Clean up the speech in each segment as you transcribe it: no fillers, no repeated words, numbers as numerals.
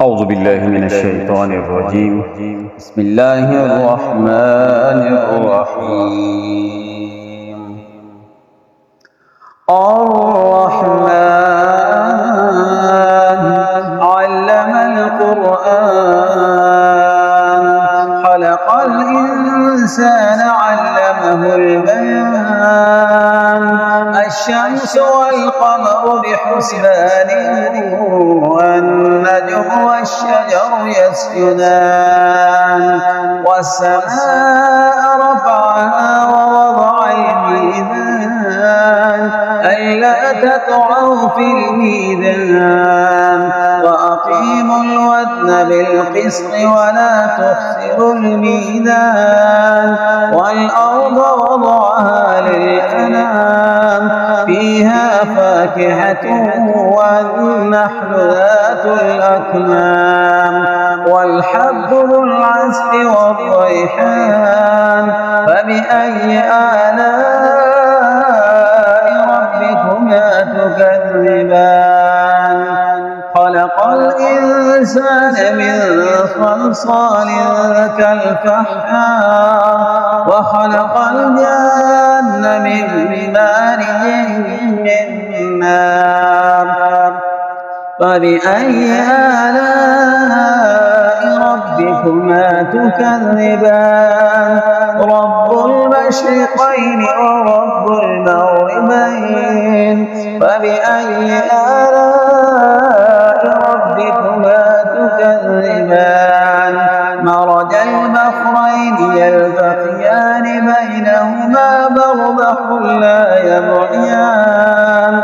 أعوذ بالله من الشيطان الرجيم. بسم الله الرحمن الرحيم. الرحمن علم القرآن خلق الإنسان علمه البيان الشمس والقمر بحسبان والنجم والشجر يسجدان والسماء رفعها ووضع الميزان ألا تطغوا في الميزان وأقيموا الوزن بالقسط ولا تخسروا الميزان والأرض وضعها للأنام فيها فاكهة والنحل ذات الأكمام والحب ذو العصف والريحان فبأي آلاء ربكما تكذبان خلق الإنسان من صلصال كالفخار وخلق الجن من مارج من نار فبأي آلاء ربكما تكذبان رب المشرقين ورب المغربين فبأي آلاء ربكما تكذبان مرج البحرين يلتقيان بينهما برزخ لا يبغيان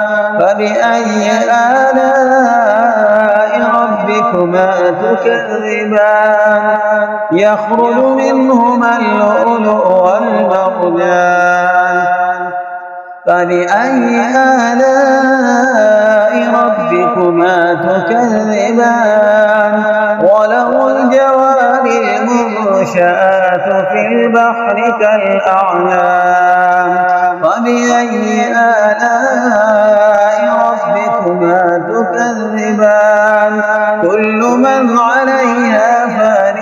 فبأي آلاء ربكما تكذبان يخرج منهما اللؤلؤ والمرجان فبأي آلاء ربكما تكذبان وله الجوار المنشآت في البحر كالأعلام فبأي آلاء ربكما تكذبان كل من عليها فان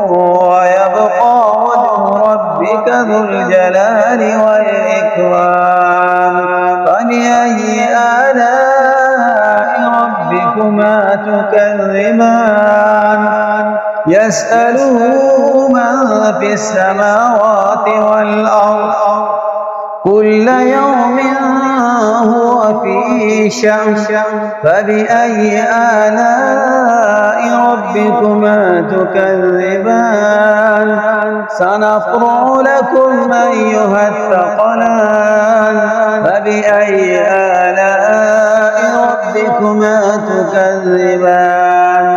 ويبقى وجه ربك ذو الجلال والإكرام فبأي آلاء ربكما تكذبان يسأله من في السماوات والأرض كل يوم هو في شأن فبأي آلاء ربكما تكذبان سنفرغ لكم أيها الثقلان فبأي آلاء ربكما تكذبان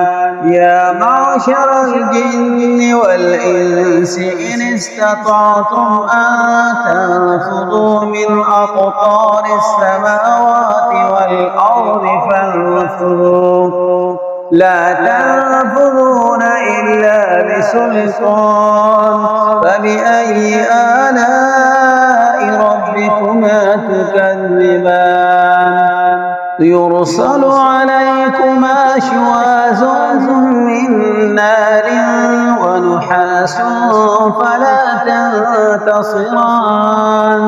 يا معشر الجن والإنس إن استطعتم أن تنفذوا من أقطار السماوات والأرض فانفذوا لا تنفذون إلا بسلطان فبأي آلاء ربكما تكذبان يرسل عليكما شواظ من نار ونحاس فلا تنتصران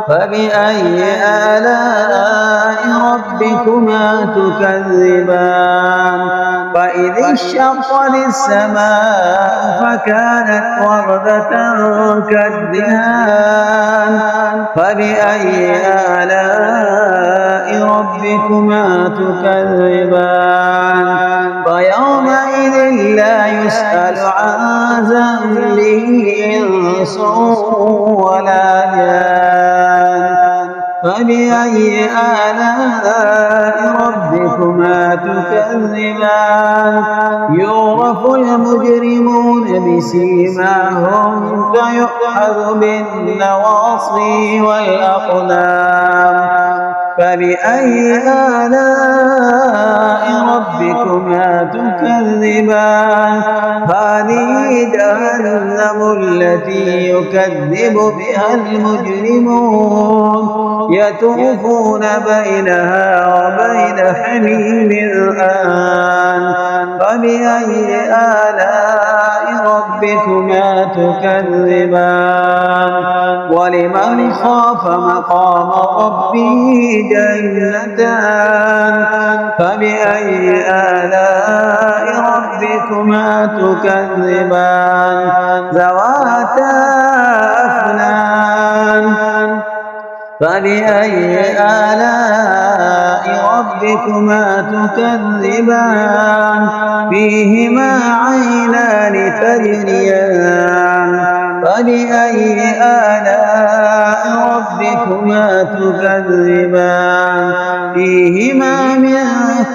فبأي آلاء ربكما تكذبان فإذ انشقت السماء فكانت وردة كالدهان فبأي آلاء ربكما تكذبان فيومئذ لا يسأل عن ذنبه إنس ولا جان فبأي آلاء ربكما تكذبان يعرف المجرمون بسيماهم فيؤخذ بالنواصي والأقدام فبأي آلاء ربكما تكذبان هذه جهنم التي يكذب بها المجرمون يطوفون بينها وبين حميم آن فبأي آلاء ربكما تكذبان ولمن خاف مقام ربه جنتان فبأي آلاء ربكما تكذبان ذواتا أفنان فبأي آلاء ربكما تكذبان فيهما عينان تجريان فبأي آلاء ربكما تكذبان فيهما من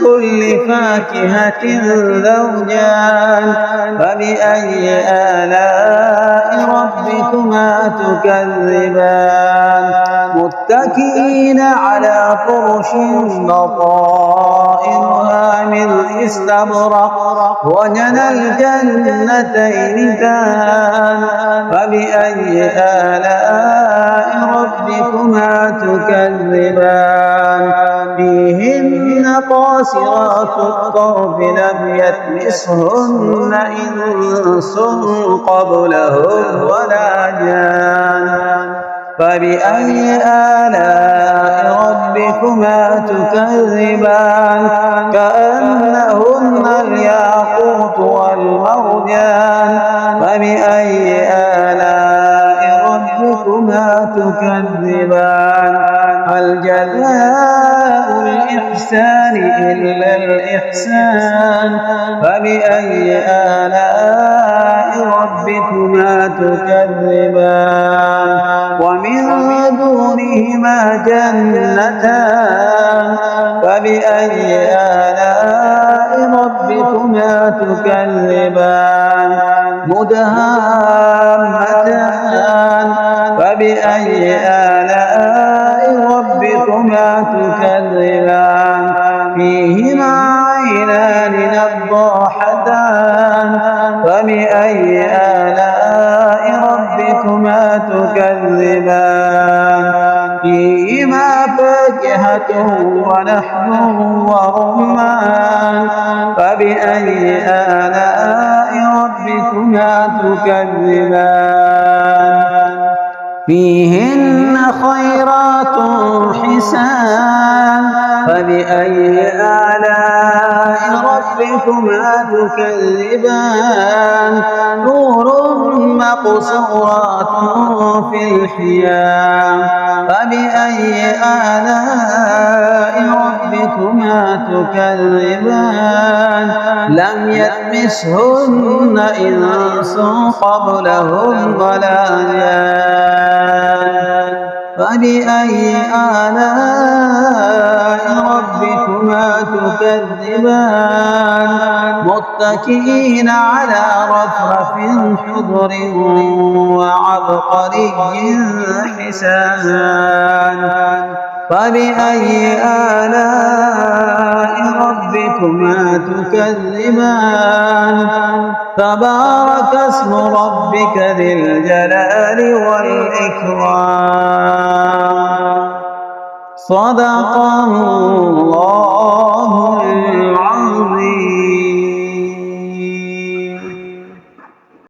كل فاكهة زوجان فبأي آلاء ربكما تكذبان متكئين على فرش بطائنها من استبرق وجنى الجنتين دان فبأي آلاء ربكما تكذبان فيهن قاصرات الطرف لم يطمثهن إنس قبلهم ولا جان فبأي آلاء ربكما تكذبان كأنهن الياقوت والمرجان فبأي آلاء ربكما تكذبان هل جزاء الإحسان إلا الإحسان فبأي آلاء ربكما تكذبان ومن دونهما جنتان فبأي آلاء ربكما تكذبان مدهامتان فبأي آلاء ربكما تكذبان فيهما عينان نضاحتان فبأي آلاء ربكما تكذبان فيهما فاكهة ونحل ورمان فبأي آلاء ربكما تكذبان فيهن خيرات حسان فبأي آلاء ربكما تكذبان نور مقصورات في الخيام فبأي آلاء ربكما تكذبان لم يطمثهن إنس قبلهم ولا جان فبأي آلاء ربكما تكذبان متكئين على رفرف خضر وعبقري حسان فبأي آلاء ربكما تكذبان تبارك اسم ربك ذي الجلال والإكرام صدق الله